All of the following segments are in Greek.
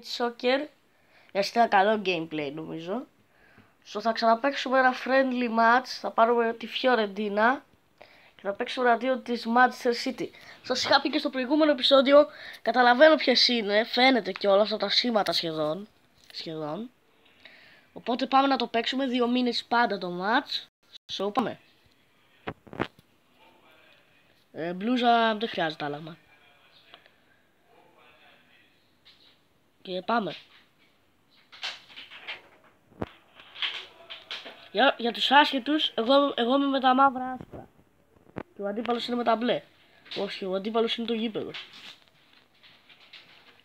beach soccer. Γιατί ένα καλό gameplay νομίζω. Θα ξαναπαίξουμε ένα friendly match. Θα πάρουμε τη Φιωρεντίνα και θα παίξουμε εναντίον της Manchester City. Σας είχα πει και στο προηγούμενο επεισόδιο. Καταλαβαίνω ποιες είναι. Φαίνεται κιόλας από τα σήματα σχεδόν. Οπότε πάμε να το παίξουμε. 2 μήνες πάντα το match. So πάμε. Μπλούζα δεν χρειάζεται άλλαγμα. Και πάμε. Για τους άσχετους, εγώ είμαι με τα μαύρα άσπρα. Και ο αντίπαλος είναι με τα μπλε. Όχι, ο αντίπαλος είναι το γήπεδο.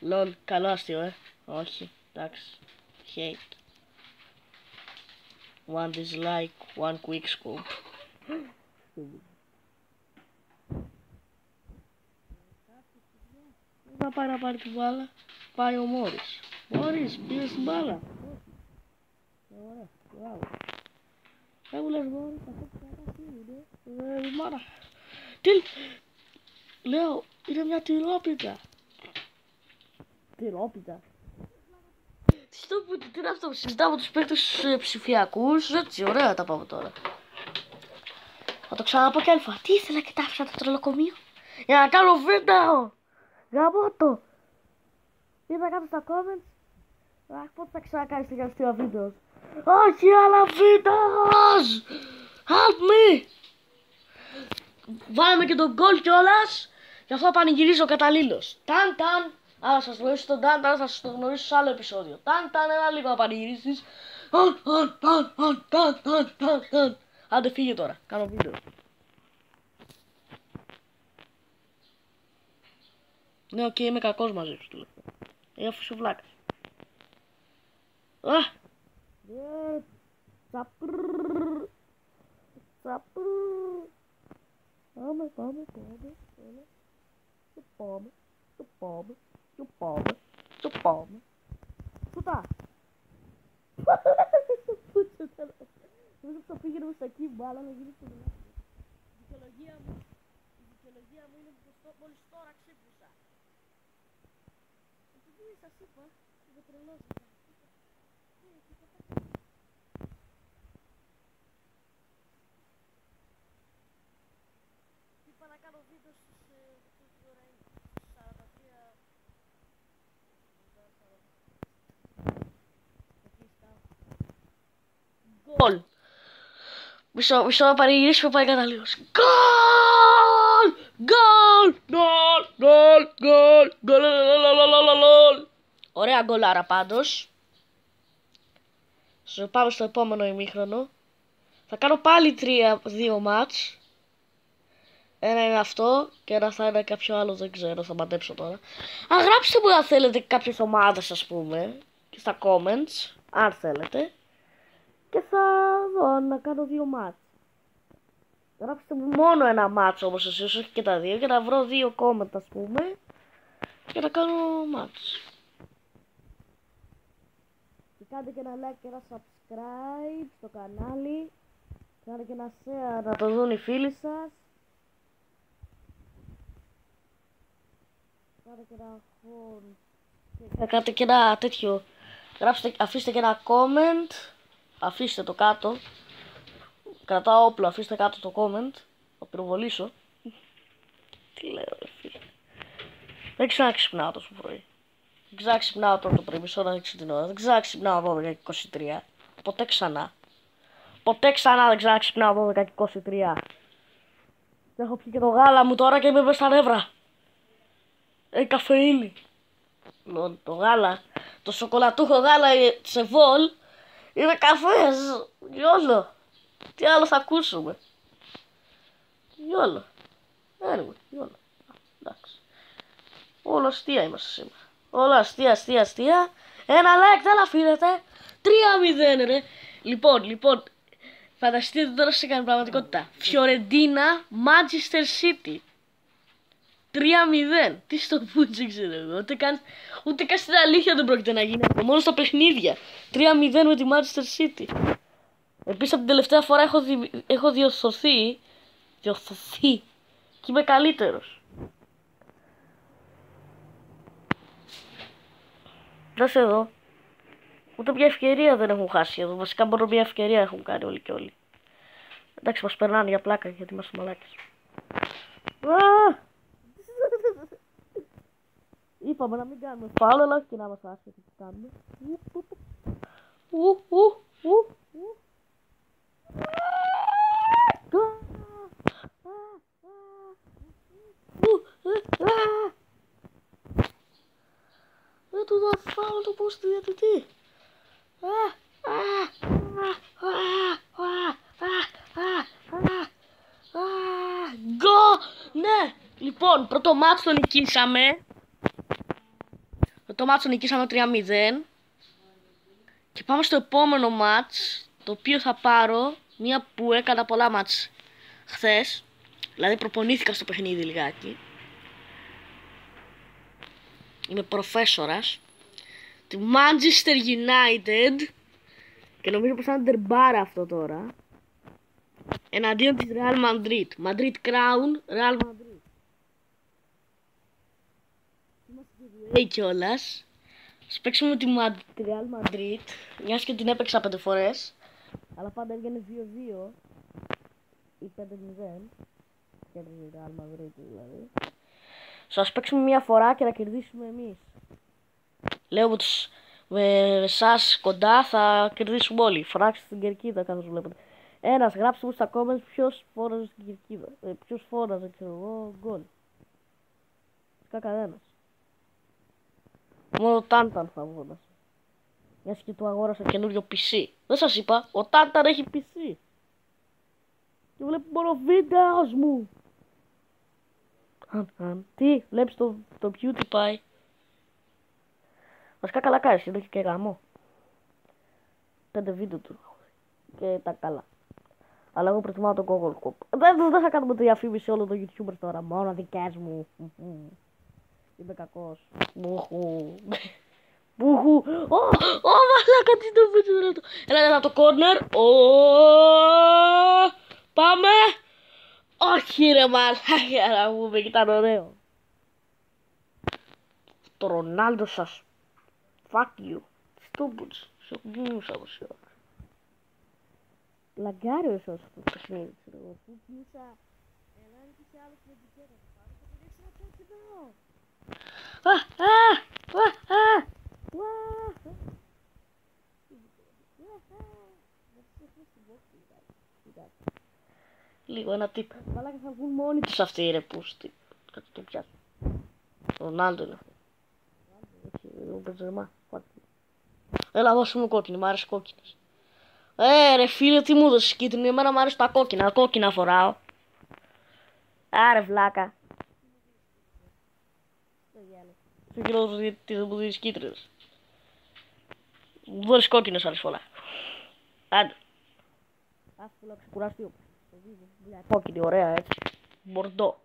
Λολ, καλό αστείο, όχι, εντάξει. Hate. One dislike, one quick scope. Θα πάει να πάρει τη μπάλα. Πάει ο Μόρις. Μόρις, πήρε την μπάλα. Ωραία, μπράβο. Δεν μου λες Μόρις, αυτό που θα κάνει είναι. Μάνα. Τι. Λέω, είναι μια τυρόπιτα. Τυρόπιτα. Τι είναι αυτό που συζητάμε τους παίκτες ψηφιακούς. Έτσι, ωραία τα πάμε τώρα. Θα το ξαναπώ κι άλλη φορά. Τι ήθελα και τα άφησα το τρελοκομείο. Για να κάνω βίντεο. Γαμώ το. Είδα κάτω στα comments. Αχ, πότε θα ξανακάνεις την αστεία βίντεο. Όχι άλλα βίντεο. Help me. Βάλαμε και τον γκολ κιόλας. Γι' αυτό πανηγυρίζω καταλήλως. Ταν ταν. Άρα σας γνωρίσω τον ταν ταν, θα σας το γνωρίσω σε άλλο επεισόδιο. Ταν ταν, ένα λίγο να πανηγυρίσεις. Ταν. Άντε φύγε τώρα, κάνω βίντεο. Ναι, οκ, είμαι κακός μαζί σου τελευταία. Αφού είσαι βλάκας. Πάμε. Σούτα. Νομίζω που θα πήγαινε μες εκεί μπάλα να γίνει στο λάθος. Η δικαιολογία μου είναι που μόλις τώρα ξύπνησα. Επειδή σας είπα, είμαι τρελός. Είπα να κάνω βίντεο στις ώρα είναι. 43. Γκολ! Μισό να παρηγυρίσουμε πάλι καταλήγως. Γκολ! Ωραία γκολάρα πάντως. Πάμε στο επόμενο ημίχρονο. Θα κάνω πάλι 3-2 μάτς. Ένα είναι αυτό και ένα θα είναι κάποιο άλλο, δεν ξέρω, θα μαντέψω τώρα. Γράψτε μου αν θέλετε κάποιες ομάδες, ας πούμε, στα comments, αν θέλετε. Και θα δω να κάνω 2 μάτς. Γράψτε μου μόνο ένα μάτς όμως εσείς, όχι και τα 2, για να βρω 2 comment, ας πούμε, και να κάνω μάτς. Και κάντε και ένα like και ένα subscribe στο κανάλι. Κάντε και ένα share να το δουν οι φίλοι σας. Κάντε και ένα τέτοιο. Αφήστε και ένα comment. Αφήστε το κάτω. Κρατάω όπλο, αφήστε κάτω το comment. Θα πυροβολήσω. Τι λέω ρε φίλε. Δεν ξαναξυπνάω τόσο πρωί. Δεν ξαναξυπνάω τώρα το πρωί, μισό να δείξω την ώρα. Δεν ξαναξυπνάω 12:23. Ποτέ ξανά. Ποτέ ξανά δεν ξαναξυπνάω 12:23. Έχω πιει και το γάλα μου τώρα και είμαι μες στα νεύρα. Έχει καφεΐνη. Το γάλα, το σοκολατούχο γάλα σε βόλ είναι καφές. Γιόλο. Τι άλλο θα ακούσουμε. Γιόλο. Anyway, γιόλο. Εντάξει. Όλο αστεία είμαστε σήμερα. Όλα αστεία. Ένα like δεν αφήνετε. 3-0 ρε. Λοιπόν. Φανταστείτε τώρα σε κάνει πραγματικότητα. Φιωρεντίνα, Manchester City. 3-0. Τι στο πούτσι ξέρω εγώ. Ούτε καν στην αλήθεια δεν πρόκειται να γίνει αυτό. Μόνο στα παιχνίδια. 3-0 με τη Manchester City. Επίσης από την τελευταία φορά έχω διορθωθεί. Και είμαι καλύτερος. Δες εδώ. Ούτε μια ευκαιρία δεν έχουν χάσει εδώ. Βασικά μόνο μια ευκαιρία έχουν κάνει όλοι και όλοι. Εντάξει, μας περνάνε για πλάκα γιατί είμαστε μαλάκες. Είπαμε να μην κάνουμε φάουλ, αλλά και να είμαστε άσχετοι τι κάνουμε. Δεν του δω φάουλ το πώς του διατητή. Ναι, λοιπόν, πρώτο μάτσο το νικήσαμε. Το μάτσο νικήσαμε 3-0. Και πάμε στο επόμενο μάτς, το οποίο θα πάρω μία που έκανα πολλά μάτς χθες. Δηλαδή προπονήθηκα στο παιχνίδι λιγάκι. Είμαι προφέσορας. Τη Manchester United. Και νομίζω πως θα είναι τερμπάρα αυτό τώρα. Εναντίον της Real Madrid. Madrid Crown, Real Madrid. Είμαστε και κιόλας. Ας παίξουμε με τη Real Madrid. Μιας και την έπαιξα 5 φορές. Αλλά πάντα έβγαινε 2-2 ή 5-0. Και τη Real Madrid δηλαδή. Σας παίξουμε μια φορά και να κερδίσουμε εμείς. Λέω με εσάς κοντά θα κερδίσουμε όλοι. Φράξτε στην κερκίδα καθώς βλέπετε. Ένας, γράψτε μου στα comments ποιος φώναζε στην κερκίδα. Ποιος φώναζε, ξέρω εγώ, γκολ. Φυσικά κανένας. Μόνο ο Τάνταν θα φώνασε. Μιας και του αγόρασα καινούριο PC. Δεν σας είπα, ο Τάνταν έχει PC. Και βλέπει μόνο βίντεο μου. Τι, βλέπεις το PewDiePie. Βασικά καλά κάνεις, είναι και γαμό. 5 βίντεο του. Και τα καλά. Αλλά εγώ προτιμάω τον Google Scope. Δεν θα κάνουμε διαφήμιση όλο το YouTuber τώρα. Μόνο δικές μου. Είμαι κακός. Μπουχου. Μπουχου. Μαλάκα, τι το πείτε. Έλα το corner. Πάμε. Όχι ρε μαλάκα να πούμε, ήταν ωραίο. Το Ρονάλντο σας. Fuck you. Στούμπουντς. Σε γούσα όση ώρα. Λαγκάρει όσο αυτό το παιχνίδι, ξέρω εγώ. Πού κλείσα. Έλα είναι και σε άλλος με την κέρα. Πάρε το παιδί σε αυτό εδώ. Λίγο ένα τύπο. Μαλάκα θα βγουν μόνοι τους αυτοί ρε πούστη. Κάτι το πιάσω. Ρονάλντο είναι αυτό. Έλα δώσου μου κόκκινη, μ' άρεσε κόκκινες. Ρε φίλε, τι μου έδωσες κίτρινη, εμένα μ' άρεσε τα κόκκινα, κόκκινα φοράω. Άρε βλάκα. Στο κύριο τι δεν μου δίνεις κίτρινες. Μου δώσεις κόκκινες άλλες φορά. Άντε. Ας θέλω να ξεκουραστεί όπως. Κόκκινη, ωραία έτσι. Μπορντό.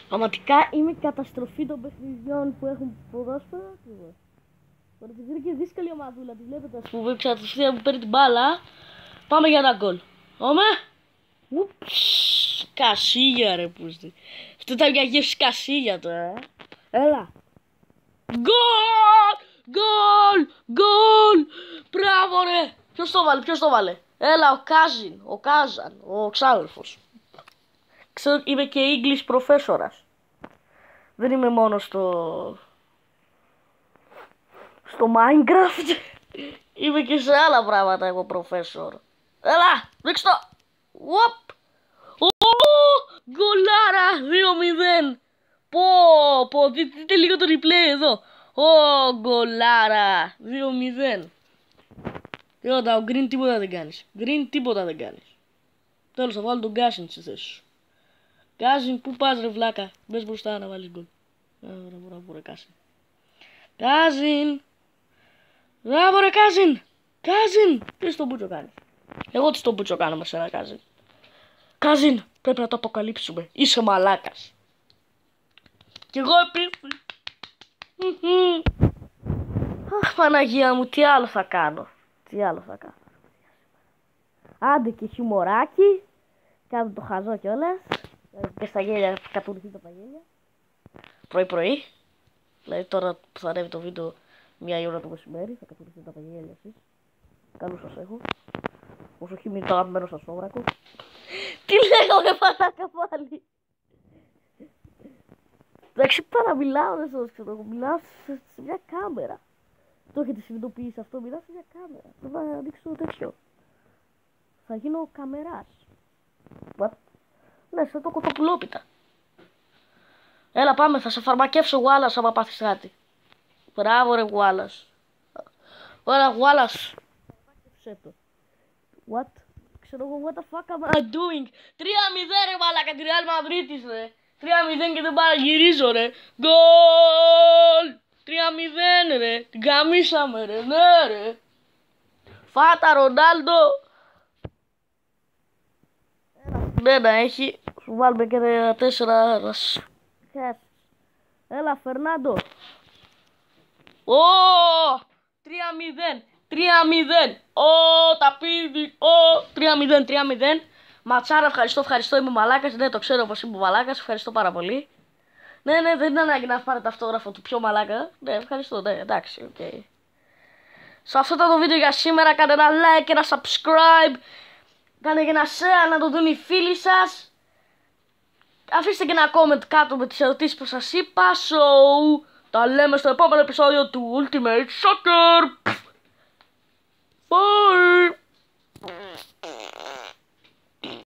Πραγματικά είμαι καταστροφή των παιχνιδιών που έχουν ποδόσφαιρο. Τώρα επειδή είναι και δύσκολη ομαδούλα, τη βλέπετε ας πούμε, εξαρτησία που παίρνει την μπάλα. Πάμε για ένα γκολ. Πάμε. Κασίγια ρε πούστη. Αυτό ήταν μια γεύση κασίγια τώρα. Έλα. Γκολ! Γκολ! Γκολ! Μπράβο ρε! Ποιος το βάλε? Έλα, ο Κάζιν, ο Κάζαν, ο ξάδελφος. Ξέρω, είμαι και English προφέσορας. Δεν είμαι μόνο στο Minecraft. Είμαι και σε άλλα πράγματα εγώ προφέσορ. Έλα, δείξτε το. Γκολάρα, 2-0. Πω, δείτε λίγο το replay εδώ. Γκολάρα, 2-0. Τίποτα, ο Green τίποτα δεν κάνεις. Green τίποτα δεν κάνεις. Τέλος, θα βάλω τον Γκάσιν στη θέση σου. Γκάσιν, πού πας ρε βλάκα. Μπες μπροστά να βάλεις γκολ. Μπράβο ρε Κάσιν. Κάζιν. Μπράβο ρε Κάζιν. Κάζιν. Τι στον μπούτσο κάνεις? Εγώ τι στον μπούτσο κάνω με σένα Κάζιν? Κάζιν, πρέπει να το αποκαλύψουμε. Είσαι μαλάκας. Κι εγώ επίσης. Αχ Παναγία μου, τι άλλο θα κάνω. Άντε και χιουμοράκι. Κάτω το χαζό κιόλας. Και στα γέλια, κατουρθείτε τα γέλια. Πρωί. Δηλαδή τώρα που θα ανέβει το βίντεο 1 ώρα το μεσημέρι, θα καθορίσετε τα παγγέλια εσείς. Καλούς σας έχω. Όσο έχει μείνει το αγαπημένο σας σόβρακο. Τι λέγω ρε μαλάκα πάλι. Εντάξει, παραμιλάω, δεν σας ξέρω, μιλάω σε μια κάμερα. Το έχετε συνειδητοποιήσει αυτό, μιλάω σε μια κάμερα. Δεν θα ανοίξω τέτοιο. Θα γίνω καμεράς. What? Ναι, σαν το κοτοπουλόπιτα. Έλα πάμε, θα σε φαρμακεύσω Γουάλλας άμα πάθεις κάτι. Μπράβο ρε Γουάλλας. Ωραία Γουάλλας. Φαρμακεύσέ το. What? Ξέρω εγώ, what the fuck am I doing? 3-0 ρε μαλάκα, τη Real Madrid ρε. 3-0 και δεν παραγυρίζω ρε. Γκολ! 3-0 ρε. Την καμίσαμε ρε, ναι ρε. Φάτα Ρονάλντο. Ναι να έχει. Σου βάλουμε και 4. Έλα Φερνάντο. Ω! 3-0. 3-0. Ω, τα πίδι. Ω, 3-0. Ματσάρα, ευχαριστώ. Είμαι μαλάκας. Ναι, το ξέρω πως είμαι μαλάκας. Ευχαριστώ πάρα πολύ. Ναι, δεν είναι ανάγκη να πάρετε αυτόγραφο του πιο μαλάκα. Ναι, ευχαριστώ. Ναι, εντάξει, οκ. Okay. Σε αυτό ήταν το βίντεο για σήμερα. Κάντε ένα like και ένα subscribe. Κάντε και ένα share να το δουν οι φίλοι σας. Αφήστε και ένα comment κάτω με τις ερωτήσεις που σας είπα. So, τα λέμε στο επόμενο επεισόδιο του Ultimate Soccer. Bye!